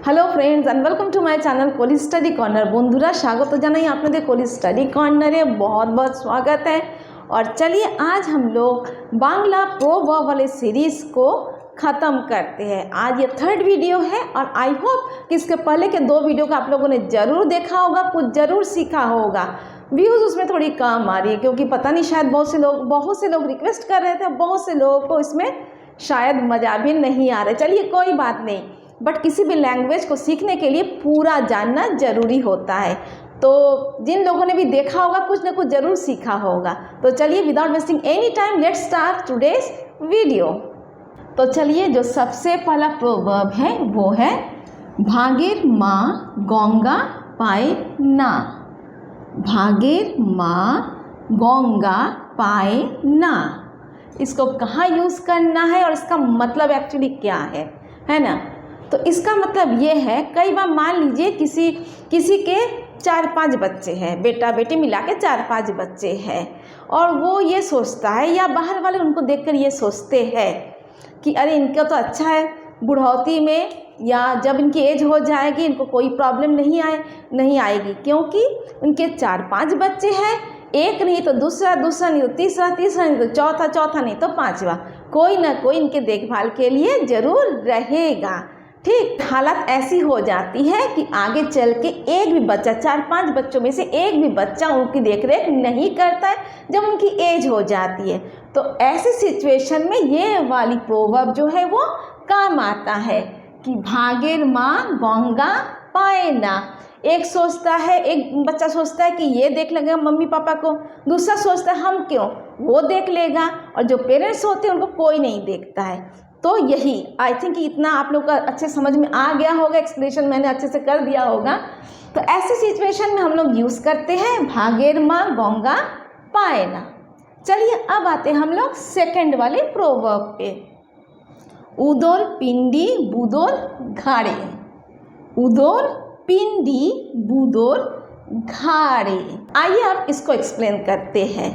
Hello friends and welcome to my channel Koli study corner. बंधुरा स्वागत जानाई आपने कोली स्टडी कॉर्नरे बहुत बहुत स्वागत है। और चलिए आज हम लोग बांग्ला प्रोवर्ब वाले सीरीज़ को ख़त्म करते हैं। आज ये थर्ड वीडियो है और आई होप कि इसके पहले के दो वीडियो को आप लोगों ने ज़रूर देखा होगा, कुछ ज़रूर सीखा होगा। व्यूज़ उसमें थोड़ी कम आ रही है क्योंकि पता नहीं शायद बहुत से लोग रिक्वेस्ट कर रहे थे, बहुत से लोगों को इसमें शायद मज़ा भी नहीं आ रहा है। चलिए कोई बात नहीं, बट किसी भी लैंग्वेज को सीखने के लिए पूरा जानना ज़रूरी होता है। तो जिन लोगों ने भी देखा होगा कुछ ना कुछ ज़रूर सीखा होगा। तो चलिए without wasting any time let's start today's video. तो चलिए जो सबसे पहला प्रोवर्ब है वो है भागेर माँ गंगा पाए ना। भागेर माँ गंगा पाए ना, इसको कहाँ यूज़ करना है और इसका मतलब एक्चुअली क्या है ना। तो इसका मतलब ये है, कई बार मान लीजिए किसी के 4-5 बच्चे हैं, बेटा बेटी मिला के 4-5 बच्चे हैं, और वो ये सोचता है या बाहर वाले उनको देखकर ये सोचते हैं कि अरे इनका तो अच्छा है, बुढ़ौती में या जब इनकी एज हो जाएगी इनको कोई प्रॉब्लम नहीं आएगी क्योंकि उनके 4-5 बच्चे हैं, एक नहीं तो दूसरा नहीं तो तीसरा नहीं तो चौथा नहीं तो पांचवा, कोई ना कोई इनके देखभाल के लिए ज़रूर रहेगा। ठीक, हालत ऐसी हो जाती है कि आगे चल के एक भी बच्चा, 4-5 बच्चों में से एक भी बच्चा उनकी देखरेख नहीं करता है जब उनकी एज हो जाती है। तो ऐसी सिचुएशन में ये वाली प्रोवर्ब जो है वो काम आता है कि भागेर माँ गंगा पाए ना। एक सोचता है, एक बच्चा सोचता है कि ये देख लेगा मम्मी पापा को, दूसरा सोचता है हम क्यों, वो देख लेगा, और जो पेरेंट्स होते हैं उनको कोई नहीं देखता है। तो यही आई थिंक इतना आप लोग का अच्छे समझ में आ गया होगा, एक्सप्लेनेशन मैंने अच्छे से कर दिया होगा। तो ऐसी सिचुएशन में हम लोग यूज़ करते हैं भागेर माँ गंगा पाए ना। चलिए अब आते हैं हम लोग सेकंड वाले प्रोवर्ब पे। उदोर पिंडी बुदोर घाड़े। उदोर पिंडी बुदोर घाड़े। आइए आप इसको एक्सप्लेन करते हैं।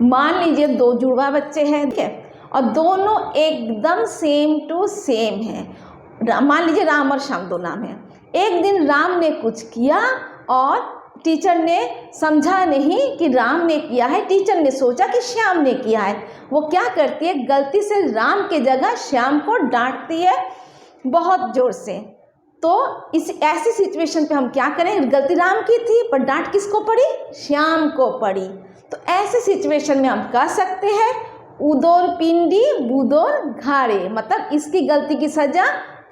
मान लीजिए 2 जुड़वा बच्चे हैं, ठीक है, और दोनों एकदम सेम टू सेम है। मान लीजिए राम और श्याम 2 नाम है। एक दिन राम ने कुछ किया और टीचर ने समझा नहीं कि राम ने किया है, टीचर ने सोचा कि श्याम ने किया है। वो क्या करती है, गलती से राम के जगह श्याम को डांटती है बहुत ज़ोर से। तो इस ऐसी सिचुएशन पे हम क्या करें, गलती राम की थी पर डांट किसको पड़ी, श्याम को पड़ी। तो ऐसे सिचुएशन में हम कह सकते हैं उदोर पिंडी बुदोर घाड़े, मतलब इसकी गलती की सजा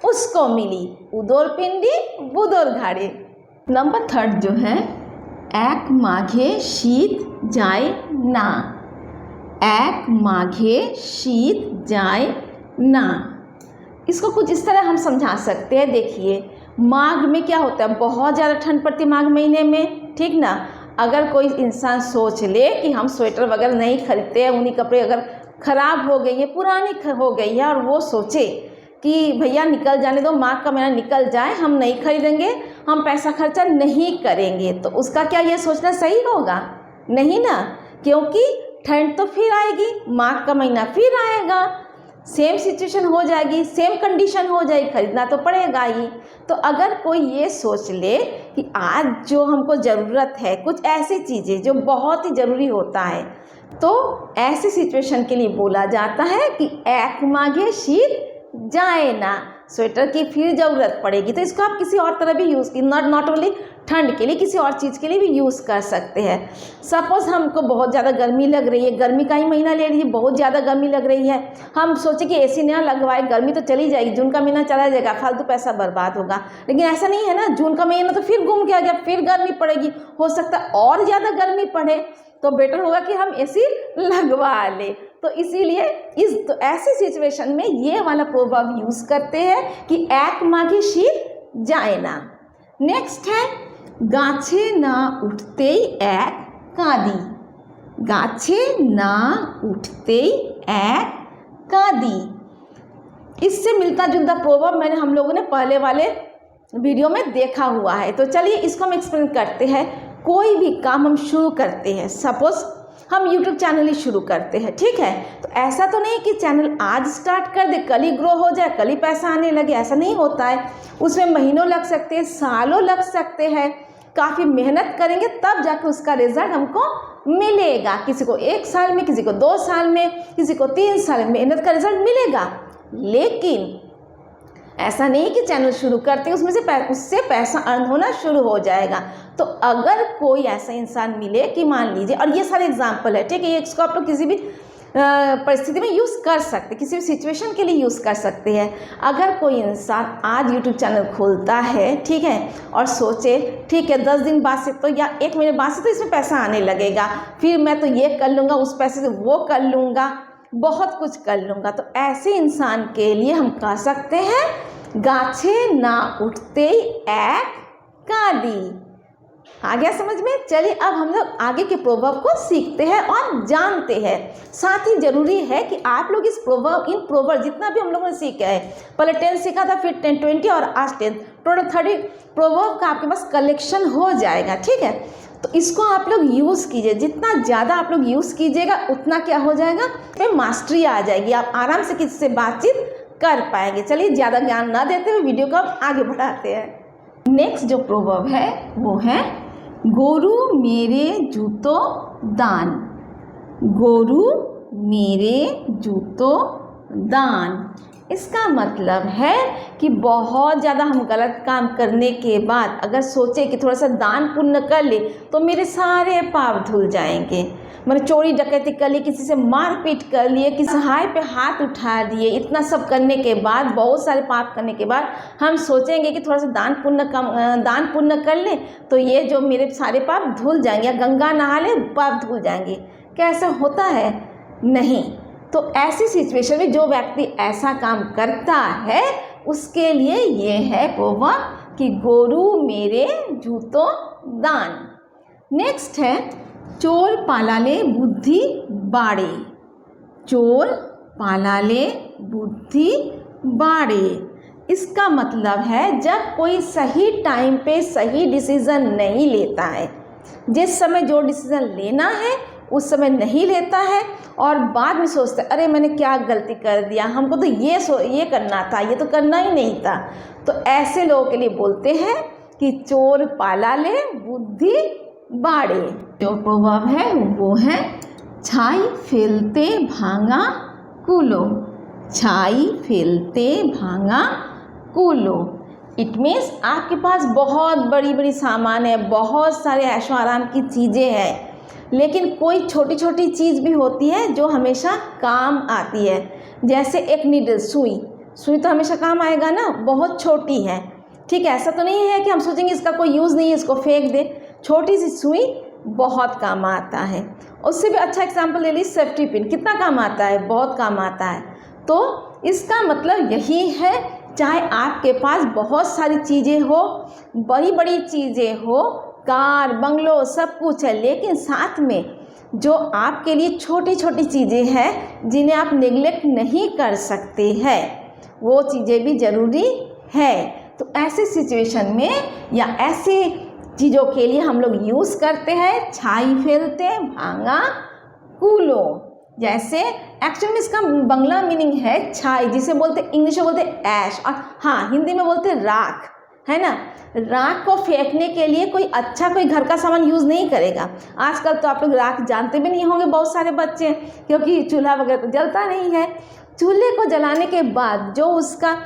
उसको मिली। उदोर पिंडी बुदोर घाड़े। नंबर 3 जो है एक माघे शीत जाए ना। एक माघे शीत जाए ना, इसको कुछ इस तरह हम समझा सकते हैं। देखिए माघ में क्या होता है, बहुत ज़्यादा ठंड पड़ती है माघ महीने में, ठीक ना। अगर कोई इंसान सोच ले कि हम स्वेटर वगैरह नहीं खरीदते हैं, ऊनी कपड़े अगर ख़राब हो गई है, पुरानी हो गई है, और वो सोचे कि भैया निकल जाने दो, माघ का महीना निकल जाए, हम नहीं खरीदेंगे, हम पैसा खर्चा नहीं करेंगे, तो उसका क्या ये सोचना सही होगा? नहीं ना, क्योंकि ठंड तो फिर आएगी, माघ का महीना फिर आएगा, सेम सिचुएशन हो जाएगी, सेम कंडीशन हो जाएगी, खरीदना तो पड़ेगा ही। तो अगर कोई ये सोच ले कि आज जो हमको ज़रूरत है, कुछ ऐसी चीज़ें जो बहुत ही ज़रूरी होता है, तो ऐसी सिचुएशन के लिए बोला जाता है कि एक माघे शीत जाए ना, स्वेटर की फिर ज़रूरत पड़ेगी। तो इसको आप किसी और तरह भी यूज़ की, नॉट ओनली ठंड के लिए, किसी और चीज़ के लिए भी यूज़ कर सकते हैं। सपोज़ हमको बहुत ज़्यादा गर्मी लग रही है, गर्मी का ही महीना ले लीजिए, बहुत ज़्यादा गर्मी लग रही है, हम सोचे कि एसी ना लगवाए, गर्मी तो चली जाएगी, जून का महीना चला जाएगा, फालतू पैसा बर्बाद होगा। लेकिन ऐसा नहीं है ना, जून का महीना तो फिर घूम के आ गया, फिर गर्मी पड़ेगी, हो सकता है और ज़्यादा गर्मी पड़े, तो बेटर होगा कि हम एसी लगवा ले। तो इसीलिए ऐसी सिचुएशन में ये वाला प्रोवर्ब यूज़ करते हैं कि एक माघे शीत जाए ना। नेक्स्ट है गाछे ना उठते एक कादी। गाछे ना उठते एक कादी, इससे मिलता जुलता प्रोवर्ब मैंने हम लोगों ने पहले वाले वीडियो में देखा हुआ है। तो चलिए इसको हम एक्सप्लेन करते हैं। कोई भी काम हम शुरू करते हैं, सपोज हम यूट्यूब चैनल ही शुरू करते हैं, ठीक है। तो ऐसा तो नहीं कि चैनल आज स्टार्ट कर दे कल ही ग्रो हो जाए, कल ही पैसा आने लगे, ऐसा नहीं होता है। उसमें महीनों लग सकते हैं, सालों लग सकते हैं, काफ़ी मेहनत करेंगे तब जाकर उसका रिजल्ट हमको मिलेगा। किसी को 1 साल में, किसी को 2 साल में, किसी को 3 साल में मेहनत का रिजल्ट मिलेगा। लेकिन ऐसा नहीं कि चैनल शुरू करते हैं उससे पैसा अर्न होना शुरू हो जाएगा। तो अगर कोई ऐसा इंसान मिले कि मान लीजिए, और ये सारे एग्जाम्पल है, ठीक है, इसको आप लोग किसी भी परिस्थिति में यूज़ कर सकते, किसी भी सिचुएशन के लिए यूज़ कर सकते हैं। अगर कोई इंसान आज यूट्यूब चैनल खोलता है, ठीक है, और सोचे ठीक है 10 दिन बाद से तो या 1 महीने बाद से तो इसमें पैसा आने लगेगा, फिर मैं तो ये कर लूँगा, उस पैसे से वो कर लूँगा, बहुत कुछ कर लूँगा, तो ऐसे इंसान के लिए हम कह सकते हैं गाछे ना उठते एक काली। आ गया समझ में? चलिए अब हम लोग आगे के प्रोवर्ब को सीखते हैं और जानते हैं। साथ ही जरूरी है कि आप लोग इन प्रोवर्ब जितना भी हम लोगों ने सीखा है, पहले 10 सीखा था, फिर 10, 20 और आज 10, टोटल 30 प्रोवर्ब का आपके पास कलेक्शन हो जाएगा, ठीक है। तो इसको आप लोग यूज़ कीजिए, जितना ज़्यादा आप लोग यूज़ कीजिएगा उतना क्या हो जाएगा, पे मास्टरी आ जाएगी, आप आराम से किसी से बातचीत कर पाएंगे। चलिए ज़्यादा ज्ञान ना देते हुए वीडियो को आप आगे बढ़ाते हैं। नेक्स्ट जो प्रोवर्ब है वो है गोरू मेरे जूतो दान। गोरू मेरे जूतो दान, इसका मतलब है कि बहुत ज़्यादा हम गलत काम करने के बाद अगर सोचे कि थोड़ा सा दान पुण्य कर ले तो मेरे सारे पाप धुल जाएंगे। मैंने चोरी डकैती कर ली, किसी से मारपीट कर लिए, किसी सहाय पे हाथ उठा दिए, इतना सब करने के बाद, बहुत सारे पाप करने के बाद हम सोचेंगे कि थोड़ा सा दान पुण्य कर ले तो ये जो मेरे सारे पाप धुल जाएंगे, या गंगा नहा ले पाप धुल जाएंगे। क्या ऐसा होता है? नहीं। तो ऐसी सिचुएशन में जो व्यक्ति ऐसा काम करता है उसके लिए ये है प्रोवर्ब कि गोरू मेरे जूतो दान। नेक्स्ट है चोर पालाले बुद्धि बाड़े। चोर पालाले बुद्धि बाड़े, इसका मतलब है जब कोई सही टाइम पे सही डिसीज़न नहीं लेता है, जिस समय जो डिसीज़न लेना है उस समय नहीं लेता है और बाद में सोचता है अरे मैंने क्या गलती कर दिया, हमको तो ये करना था, ये तो करना ही नहीं था। तो ऐसे लोगों के लिए बोलते हैं कि चोर पाला ले बुद्धि बाड़े। जो प्रोवर्ब है वो है छाई फैलते भांगा कूलो। छाई फैलते भांगा कूलो, इट मीन्स आपके पास बहुत बड़ी बड़ी सामान है, बहुत सारे ऐशो आराम की चीज़ें हैं, लेकिन कोई छोटी छोटी चीज़ भी होती है जो हमेशा काम आती है। जैसे एक नीडल, सुई तो हमेशा काम आएगा ना, बहुत छोटी है, ठीक है। ऐसा तो नहीं है कि हम सोचेंगे इसका कोई यूज़ नहीं है, इसको फेंक दे। छोटी सी सुई बहुत काम आता है। उससे भी अच्छा एग्जाम्पल ले ली सेफ्टी पिन, कितना काम आता है, बहुत काम आता है। तो इसका मतलब यही है, चाहे आपके पास बहुत सारी चीज़ें हो, बड़ी बड़ी चीज़ें हो, कार बंगलो सब कुछ है, लेकिन साथ में जो आपके लिए छोटी छोटी चीज़ें हैं जिन्हें आप नेग्लेक्ट नहीं कर सकते हैं, वो चीज़ें भी ज़रूरी है। तो ऐसे सिचुएशन में या ऐसे चीज़ों के लिए हम लोग यूज़ करते हैं छाई फैलते भांगा कूलो। जैसे एक्चुअली में इसका बंगला मीनिंग है छाई, जिसे बोलते इंग्लिश में बोलते ऐश, और हाँ हिंदी में बोलते राख, है ना। राख को फेंकने के लिए कोई घर का सामान यूज़ नहीं करेगा। आजकल तो आप लोग राख जानते भी नहीं होंगे बहुत सारे बच्चे, क्योंकि चूल्हा वगैरह तो जलता नहीं है। चूल्हे को जलाने के बाद जो उसका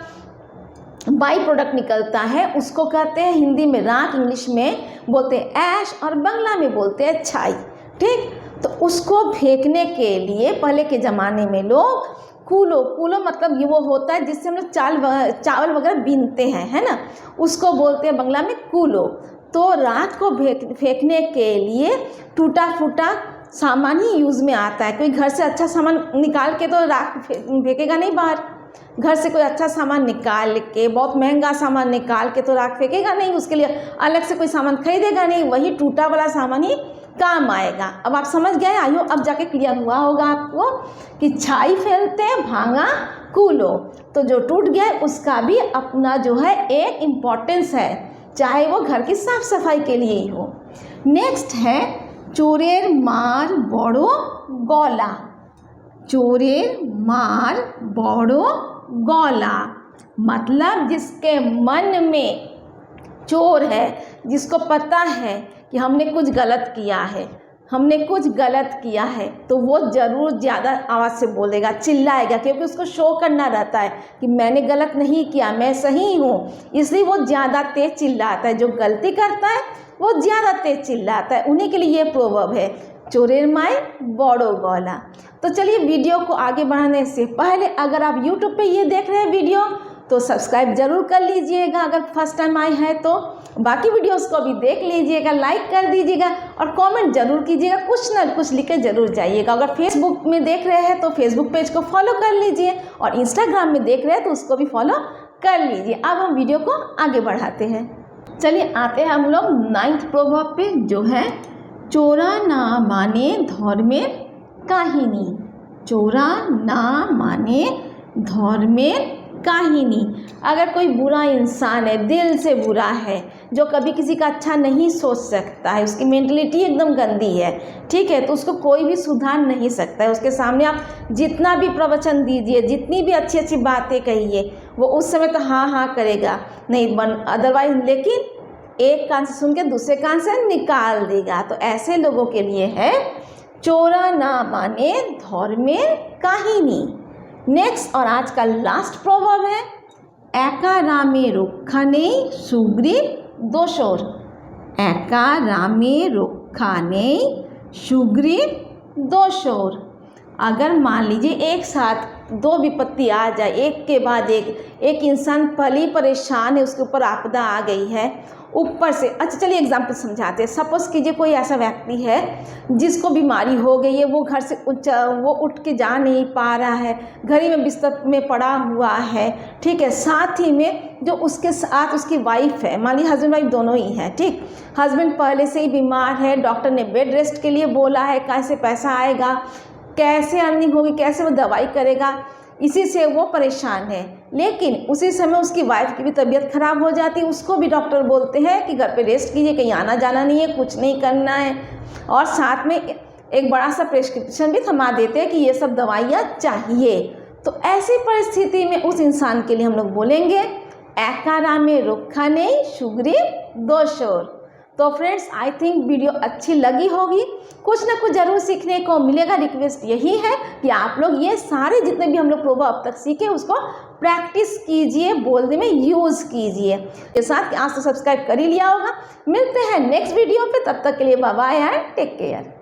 बाई प्रोडक्ट निकलता है उसको कहते हैं हिंदी में राख, इंग्लिश में बोलते हैं ऐश और बांग्ला में बोलते हैं छाई, ठीक। तो उसको फेंकने के लिए पहले के ज़माने में लोग कूलो मतलब ये वो होता है जिससे हम लोग चावल वगैरह बीनते हैं, है ना, उसको बोलते हैं बांग्ला में कूलो। तो राख को फेंकने के लिए टूटा फूटा सामान ही यूज़ में आता है। कोई घर से अच्छा सामान निकाल के तो राख फेंकेगा नहीं बाहर, घर से कोई अच्छा सामान निकाल के, बहुत महंगा सामान निकाल के तो राख फेंकेगा नहीं, उसके लिए अलग से कोई सामान खरीदेगा नहीं, वही टूटा वाला सामान ही काम आएगा। अब आप समझ गए, आइयो अब जाके क्लियर हुआ होगा आपको कि छाई फैलते भांगा कूलो। तो जो टूट गया उसका भी अपना जो है एक इम्पोर्टेंस है, चाहे वो घर की साफ सफाई के लिए ही हो। नेक्स्ट है चोरेर मार बड़ो गला, चोरेर मार बड़ो गला, मतलब जिसके मन में चोर है, जिसको पता है कि हमने कुछ गलत किया है, हमने कुछ गलत किया है, तो वो ज़रूर ज़्यादा आवाज़ से बोलेगा, चिल्लाएगा, क्योंकि उसको शो करना रहता है कि मैंने गलत नहीं किया, मैं सही हूँ, इसलिए वो ज़्यादा तेज़ चिल्लाता है। जो गलती करता है वो ज़्यादा तेज़ चिल्लाता है। उन्हीं के लिए ये प्रोवर्ब है, चोरेर माय बड़ो गला। तो चलिए वीडियो को आगे बढ़ाने से पहले अगर आप YouTube पे ये देख रहे हैं वीडियो तो सब्सक्राइब ज़रूर कर लीजिएगा अगर फर्स्ट टाइम आए हैं तो। बाकी वीडियोस को भी देख लीजिएगा, लाइक कर दीजिएगा और कमेंट ज़रूर कीजिएगा, कुछ ना कुछ लिख के ज़रूर जाइएगा। अगर फेसबुक में देख रहे हैं तो फेसबुक पेज को फॉलो कर लीजिए और इंस्टाग्राम में देख रहे हैं तो उसको भी फॉलो कर लीजिए। अब हम वीडियो को आगे बढ़ाते हैं। चलिए आते हैं हम लोग 9th प्रोवर्ब पे, जो है चोरा ना माने धर्मेर काहिनी, चोरा ना माने धर्मेर काहिनी। अगर कोई बुरा इंसान है, दिल से बुरा है, जो कभी किसी का अच्छा नहीं सोच सकता है, उसकी मेंटलिटी एकदम गंदी है, ठीक है, तो उसको कोई भी सुधार नहीं सकता है। उसके सामने आप जितना भी प्रवचन दीजिए, जितनी भी अच्छी अच्छी बातें कहिए, वो उस समय तो हाँ हाँ करेगा, नहीं अदरवाइज, लेकिन एक कान से सुन के दूसरे कान से निकाल देगा। तो ऐसे लोगों के लिए है चोरा ना माने धर्मेर काहिनी। नेक्स्ट और आज का लास्ट प्रोवर्ब है, एका रामे रक्षा नेই सुग्रीव दोषर, एका रामे रक्षा नेই सुग्रीव दोषर। अगर मान लीजिए एक साथ दो विपत्ति आ जाए, एक के बाद एक इंसान पली परेशान है, उसके ऊपर आपदा आ गई है ऊपर से। अच्छा चलिए एग्जाम्पल समझाते हैं। सपोज़ कीजिए कोई ऐसा व्यक्ति है जिसको बीमारी हो गई है, वो घर से वो उठ के जा नहीं पा रहा है, घर ही में बिस्तर में पड़ा हुआ है, ठीक है। साथ ही में जो उसके साथ उसकी वाइफ है, मान लीजिए हस्बैंड वाइफ दोनों ही हैं, ठीक। हस्बैंड पहले से ही बीमार है, डॉक्टर ने बेड रेस्ट के लिए बोला है, कैसे पैसा आएगा, कैसे अर्निंग होगी, कैसे वो दवाई करेगा, इसी से वो परेशान है। लेकिन उसी समय उसकी वाइफ की भी तबीयत ख़राब हो जाती है, उसको भी डॉक्टर बोलते हैं कि घर पे रेस्ट कीजिए, कहीं आना जाना नहीं है, कुछ नहीं करना है, और साथ में एक बड़ा सा प्रेस्क्रिप्शन भी थमा देते हैं कि ये सब दवाइयाँ चाहिए। तो ऐसी परिस्थिति में उस इंसान के लिए हम लोग बोलेंगे एका रामे रक्षा नेই सुग्रीव दोषर। तो फ्रेंड्स आई थिंक वीडियो अच्छी लगी होगी, कुछ ना कुछ ज़रूर सीखने को मिलेगा। रिक्वेस्ट यही है कि आप लोग ये सारे जितने भी हम लोग प्रोवर्ब अब तक सीखे उसको प्रैक्टिस कीजिए, बोलने में यूज़ कीजिए। के साथ आज तो सब्सक्राइब कर ही लिया होगा। मिलते हैं नेक्स्ट वीडियो पे, तब तक के लिए bye bye and take care.